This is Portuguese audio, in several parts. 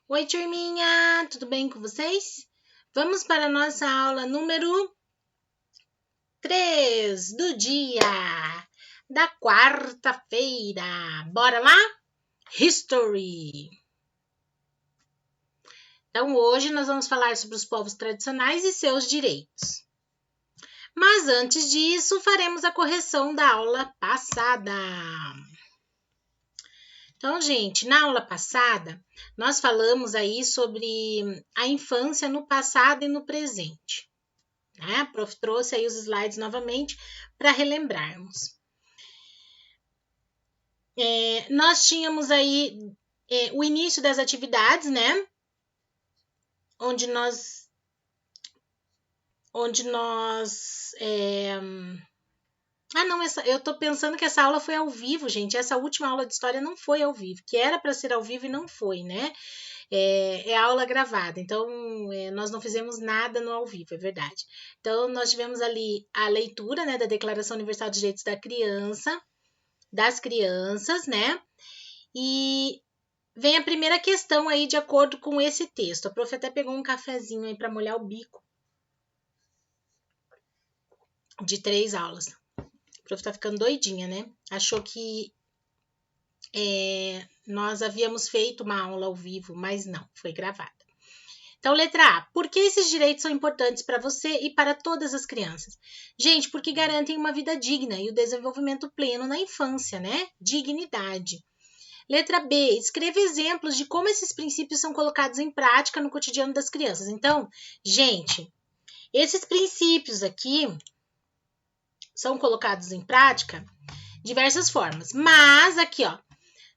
Oi, turminha! Tudo bem com vocês? Vamos para a nossa aula número 3 do dia da quarta-feira. Bora lá? History! Então, hoje nós vamos falar sobre os povos tradicionais e seus direitos. Mas antes disso, faremos a correção da aula passada. Então, gente, na aula passada, nós falamos aí sobre a infância no passado e no presente. Né? A prof trouxe aí os slides novamente para relembrarmos. Nós tínhamos aí o início das atividades, né? Onde nós não, eu tô pensando que essa aula foi ao vivo, gente. Essa última aula de história não foi ao vivo, que era para ser ao vivo e não foi, né? É aula gravada, então nós não fizemos nada no ao vivo, é verdade. Então, nós tivemos ali a leitura, né, da Declaração Universal dos Direitos das Crianças, né? E vem a primeira questão aí de acordo com esse texto. A prof até pegou um cafezinho aí para molhar o bico de 3 aulas. A prof tá ficando doidinha, né? Achou que nós havíamos feito uma aula ao vivo, mas não, foi gravada. Então, letra A. Por que esses direitos são importantes para você e para todas as crianças? Gente, porque garantem uma vida digna e o desenvolvimento pleno na infância, né? Dignidade. Letra B. Escreva exemplos de como esses princípios são colocados em prática no cotidiano das crianças. Então, gente, esses princípios aqui são colocados em prática de diversas formas. Mas aqui, ó,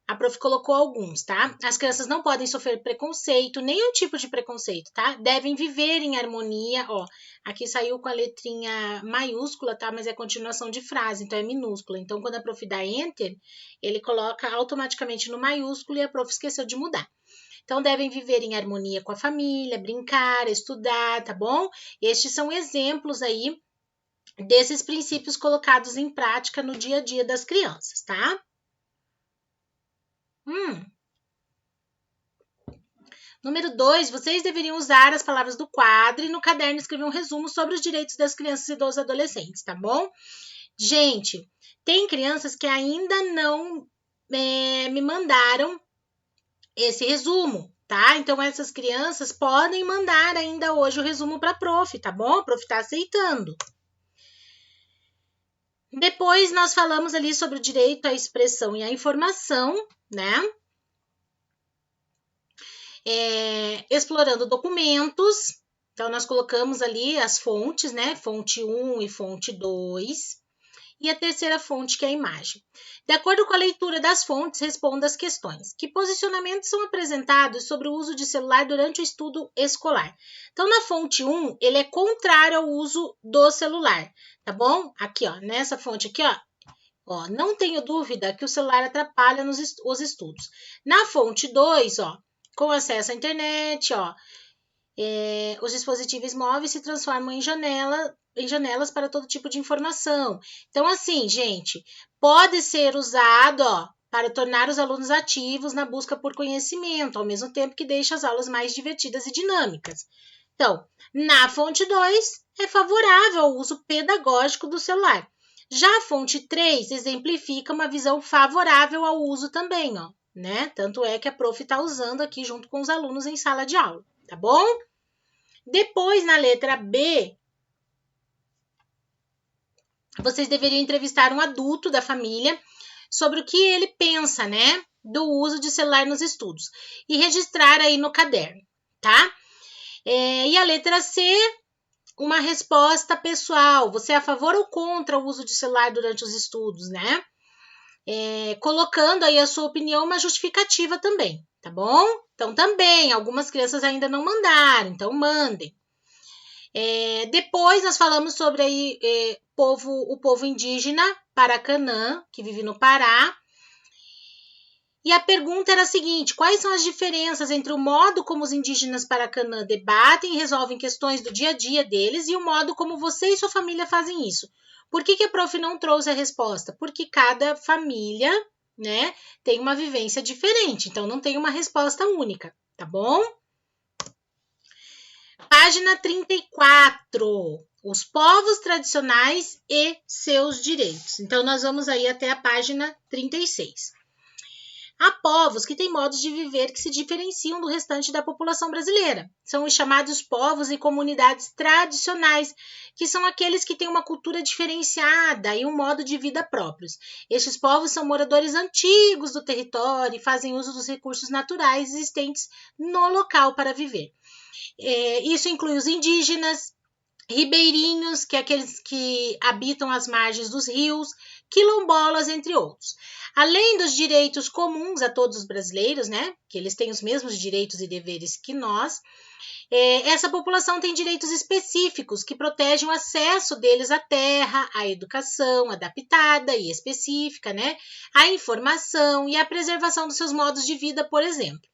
a prof colocou alguns, tá? As crianças não podem sofrer preconceito, nenhum tipo de preconceito, tá? Devem viver em harmonia, ó. Aqui saiu com a letrinha maiúscula, tá? Mas é continuação de frase, então é minúscula. Então, quando a prof dá enter, ele coloca automaticamente no maiúsculo e a prof esqueceu de mudar. Então, devem viver em harmonia com a família, brincar, estudar, tá bom? Estes são exemplos aí desses princípios colocados em prática no dia a dia das crianças, tá? Número 2, vocês deveriam usar as palavras do quadro e no caderno escrever um resumo sobre os direitos das crianças e dos adolescentes, tá bom? Gente, tem crianças que ainda não me mandaram esse resumo, tá? Então, essas crianças podem mandar ainda hoje o resumo para a prof, tá bom? A prof tá aceitando. Depois, nós falamos ali sobre o direito à expressão e à informação, né? Explorando documentos. Então, nós colocamos ali as fontes, né? Fonte 1 e fonte 2. E a terceira fonte, que é a imagem. De acordo com a leitura das fontes, responda as questões. Que posicionamentos são apresentados sobre o uso de celular durante o estudo escolar? Então, na fonte 1, ele é contrário ao uso do celular, tá bom? Aqui, ó, nessa fonte aqui, ó, não tenho dúvida que o celular atrapalha os estudos. Na fonte 2, ó, com acesso à internet, ó, os dispositivos móveis se transformam em janelas para todo tipo de informação. Então, assim, gente, pode ser usado, ó, para tornar os alunos ativos na busca por conhecimento, ao mesmo tempo que deixa as aulas mais divertidas e dinâmicas. Então, na fonte 2, é favorável ao uso pedagógico do celular. Já a fonte 3 exemplifica uma visão favorável ao uso também, ó, né? Tanto é que a prof está usando aqui junto com os alunos em sala de aula, tá bom? Depois, na letra B, vocês deveriam entrevistar um adulto da família sobre o que ele pensa, né, do uso de celular nos estudos e registrar aí no caderno, tá? E a letra C, uma resposta pessoal. Você é a favor ou contra o uso de celular durante os estudos, né? Colocando aí a sua opinião, uma justificativa também, tá bom? Então, também, algumas crianças ainda não mandaram, então mandem. Depois, nós falamos sobre aí, o povo indígena Paracanã, que vive no Pará. E a pergunta era a seguinte: quais são as diferenças entre o modo como os indígenas Paracanã debatem e resolvem questões do dia a dia deles e o modo como você e sua família fazem isso? Por que a prof não trouxe a resposta? Porque cada família, né, tem uma vivência diferente, então não tem uma resposta única, tá bom? Página 34. Os povos tradicionais e seus direitos. Então, nós vamos aí até a página 36. Há povos que têm modos de viver que se diferenciam do restante da população brasileira. São os chamados povos e comunidades tradicionais, que são aqueles que têm uma cultura diferenciada e um modo de vida próprios. Estes povos são moradores antigos do território e fazem uso dos recursos naturais existentes no local para viver. Isso inclui os indígenas, ribeirinhos, que é aqueles que habitam as margens dos rios, quilombolas, entre outros. Além dos direitos comuns a todos os brasileiros, né, que eles têm os mesmos direitos e deveres que nós, essa população tem direitos específicos que protegem o acesso deles à terra, à educação adaptada e específica, né, à informação e à preservação dos seus modos de vida, por exemplo.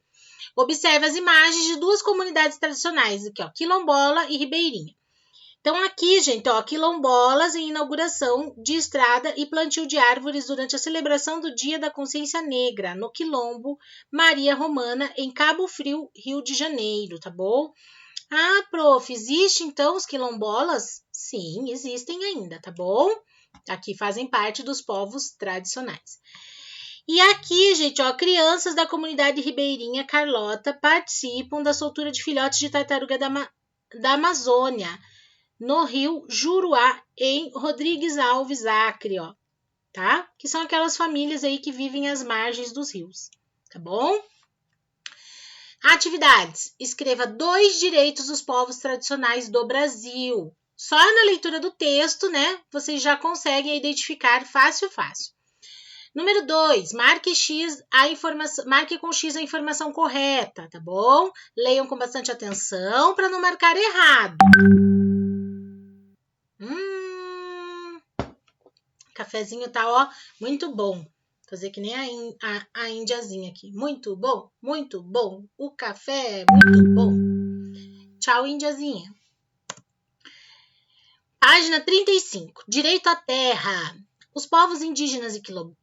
Observe as imagens de duas comunidades tradicionais, aqui, ó, quilombola e ribeirinha. Então, aqui, gente, ó, quilombolas em inauguração de estrada e plantio de árvores durante a celebração do Dia da Consciência Negra, no Quilombo Maria Romana, em Cabo Frio, Rio de Janeiro, tá bom? Ah, prof, existe então os quilombolas? Sim, existem ainda, tá bom? Aqui fazem parte dos povos tradicionais. E aqui, gente, ó, crianças da comunidade ribeirinha Carlota participam da soltura de filhotes de tartaruga da Amazônia, no rio Juruá, em Rodrigues Alves, Acre, ó, tá? Que são aquelas famílias aí que vivem às margens dos rios, tá bom? Atividades. Escreva 2 direitos dos povos tradicionais do Brasil. Só na leitura do texto, né, vocês já conseguem identificar fácil. Número 2, marque com X a informação correta, tá bom? Leiam com bastante atenção para não marcar errado. Cafezinho tá, ó, muito bom. Fazer que nem a indiazinha aqui. Muito bom, muito bom. O café é muito bom. Tchau, indiazinha. Página 35. Direito à terra. Os povos indígenas e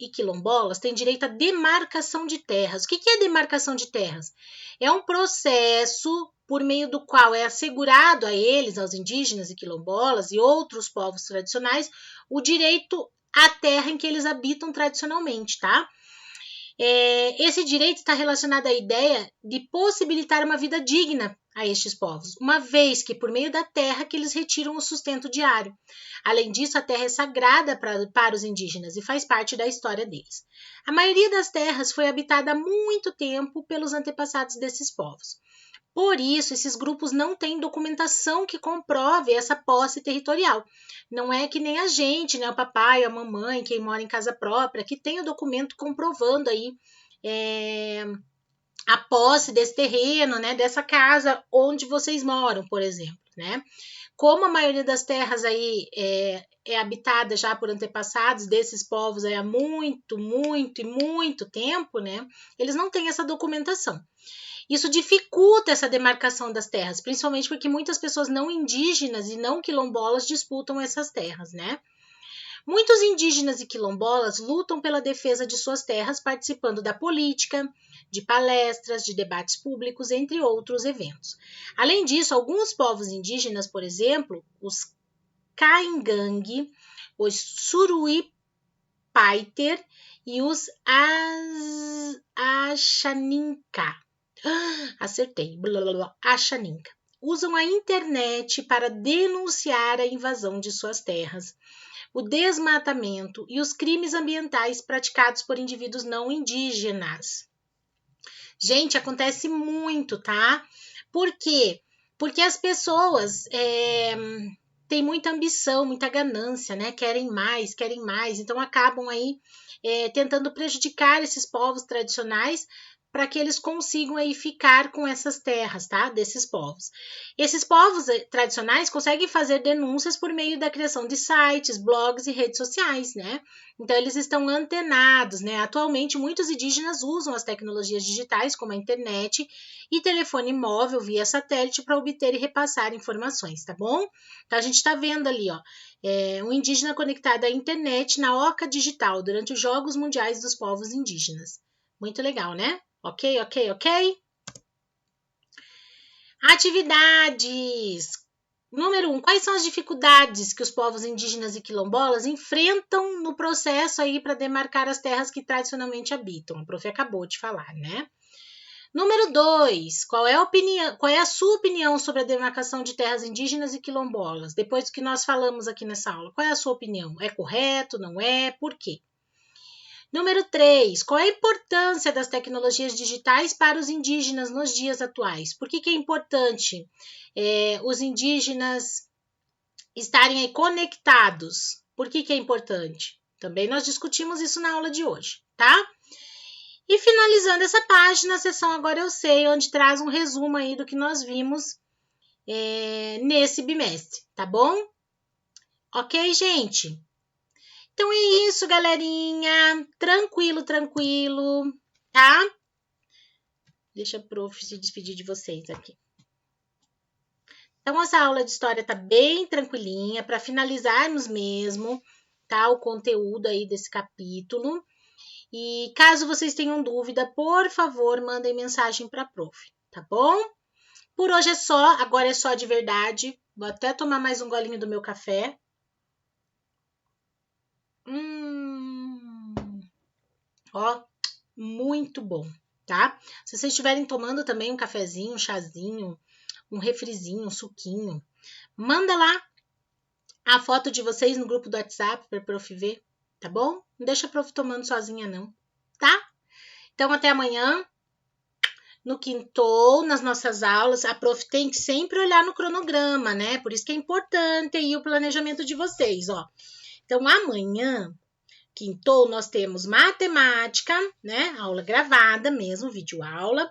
quilombolas têm direito à demarcação de terras. O que é demarcação de terras? É um processo por meio do qual é assegurado a eles, aos indígenas e quilombolas e outros povos tradicionais, o direito à terra em que eles habitam tradicionalmente, tá? Esse direito está relacionado à ideia de possibilitar uma vida digna a estes povos, uma vez que por meio da terra que eles retiram o sustento diário. Além disso, a terra é sagrada para os indígenas e faz parte da história deles. A maioria das terras foi habitada há muito tempo pelos antepassados desses povos. Por isso, esses grupos não têm documentação que comprove essa posse territorial. Não é que nem a gente, né, o papai, a mamãe, quem mora em casa própria, que tem o documento comprovando aí a posse desse terreno, né, dessa casa onde vocês moram, por exemplo, né? Como a maioria das terras aí é habitada já por antepassados desses povos aí há muito tempo, né? Eles não têm essa documentação. Isso dificulta essa demarcação das terras, principalmente porque muitas pessoas não indígenas e não quilombolas disputam essas terras, né? Muitos indígenas e quilombolas lutam pela defesa de suas terras, participando da política, de palestras, de debates públicos, entre outros eventos. Além disso, alguns povos indígenas, por exemplo, os Caingangue, os Suruí-Paiter e os Axaninca, acertei, Axaninca, usam a internet para denunciar a invasão de suas terras, o desmatamento e os crimes ambientais praticados por indivíduos não indígenas. Gente, acontece muito, tá? Por quê? Porque as pessoas têm muita ambição, muita ganância, né? Querem mais, então acabam aí tentando prejudicar esses povos tradicionais para que eles consigam aí ficar com essas terras, tá? Desses povos. Esses povos tradicionais conseguem fazer denúncias por meio da criação de sites, blogs e redes sociais, né? Então, eles estão antenados, né? Atualmente, muitos indígenas usam as tecnologias digitais, como a internet e telefone móvel via satélite para obter e repassar informações, tá bom? Então, a gente está vendo ali, ó, um indígena conectado à internet na Oca Digital durante os Jogos Mundiais dos Povos Indígenas. Muito legal, né? Ok. Atividades. Número 1. Quais são as dificuldades que os povos indígenas e quilombolas enfrentam no processo aí para demarcar as terras que tradicionalmente habitam? A prof acabou de falar, né? Número 2. Qual é a sua opinião sobre a demarcação de terras indígenas e quilombolas? Depois do que nós falamos aqui nessa aula, qual é a sua opinião? É correto? Não é? Por quê? Número 3. Qual é a importância das tecnologias digitais para os indígenas nos dias atuais? Por que é importante os indígenas estarem aí conectados? Por que é importante? Também nós discutimos isso na aula de hoje, tá? E finalizando essa página, a seção Agora Eu Sei, onde traz um resumo aí do que nós vimos nesse bimestre, tá bom? Ok, gente? Então é isso, galerinha. Tranquilo, tá? Deixa a prof se despedir de vocês aqui. Então, essa aula de história tá bem tranquilinha, para finalizarmos mesmo, tá? O conteúdo aí desse capítulo. E caso vocês tenham dúvida, por favor, mandem mensagem para a prof, tá bom? Por hoje é só, agora é só de verdade. Vou até tomar mais um golinho do meu café. Ó, muito bom, tá? Se vocês estiverem tomando também um cafezinho, um chazinho, um refrizinho, um suquinho, manda lá a foto de vocês no grupo do WhatsApp para a prof ver, tá bom? Não deixa a prof tomando sozinha não, tá? Então, até amanhã. No quintou, nas nossas aulas, a prof tem que sempre olhar no cronograma, né? Por isso que é importante aí o planejamento de vocês, ó. Então, amanhã, quintou, nós temos matemática, né? Aula gravada mesmo, videoaula.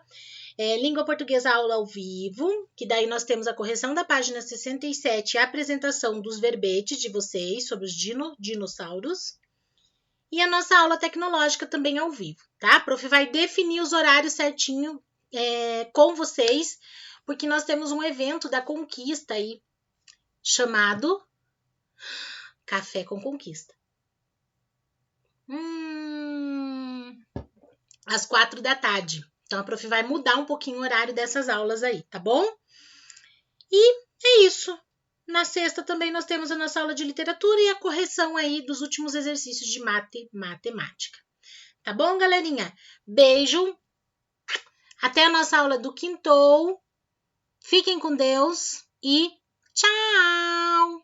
Língua portuguesa, aula ao vivo, que daí nós temos a correção da página 67 e a apresentação dos verbetes de vocês sobre os dinossauros. E a nossa aula tecnológica também ao vivo, tá? A prof vai definir os horários certinho com vocês, porque nós temos um evento da Conquista aí, chamado Café com Conquista. Às 4 da tarde. Então, a prof vai mudar um pouquinho o horário dessas aulas aí, tá bom? E é isso. Na sexta também nós temos a nossa aula de literatura e a correção aí dos últimos exercícios de matemática. Tá bom, galerinha? Beijo. Até a nossa aula do quintou. Fiquem com Deus e tchau!